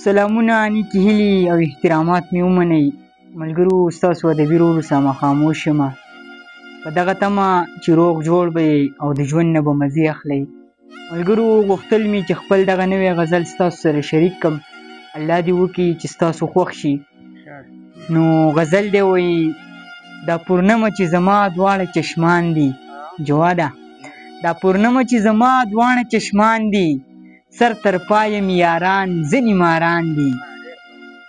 سلامونه نیکې هیلې او احترامات مې ومنئ. ملګرو، ستاسو ادبي ورور اسامه خاموش یمه. په دغه تمه چې روغ جوړ به یې او د ژوند نه به مزې اخلئ. ملګرو، غوښتل مې چې خپل دغه نوی غزل ستاسو سره شریک کړم. الله دې وکړي چې ستاسو خوښ شي. نو غزل دی وایي: دا پورنمه چې زما دواړه چشمان دي. جواده: دا پورنمه چې زما دواړه چشمان دي، سر تر پایه مې یاران ځینې ماران دي،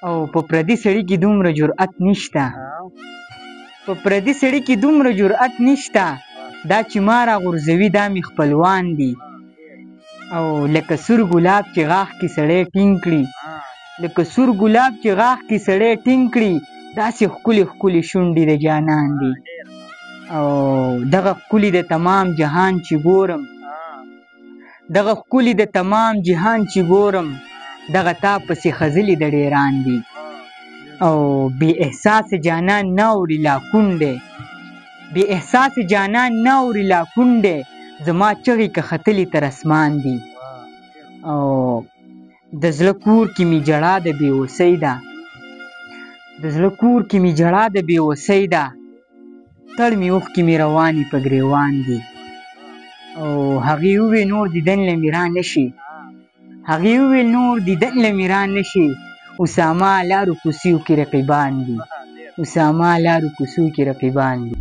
او په پردي سړي کې دومره جرأت نشته، په پردي سړي کې دومره جرأت نشته، دا چې ما راغورځوي دا مې خپلوان دي، او لکه سور ګلاب چې غاښ کې سړی ټینګ کړي، لکه سور ګلاب چې غاښ کې سړی ټینګ کړي، داسې ښکلې ښکلې شونډې د جانان دي، او دغه ښکلي د تمام جهان چې ګورم، دغه ښکلي د تمام جهان چې ګورم، دغه تا پسې خځلې د ډېران دي، او بې احساس جانان نه اوري لا کونډی، بې احساس جانان نه اوري لا کونډی، زما چغې که ختلې تر اسمان دي، او د زړه کور کې مې ژړا د بې وسۍ ده، د زړه کور کې مې ژړا د بې وسۍ ده، تړ مې اوښکې مې روانې په ګریوان دي، او هغې وویل نور دیدن له مې را نه شي، هغې وویل نور دیدن له مې را نه شي، اسامه لارو کوڅو کې رقیبان دي، اسامه لارو کوڅو کې رقیبان دي.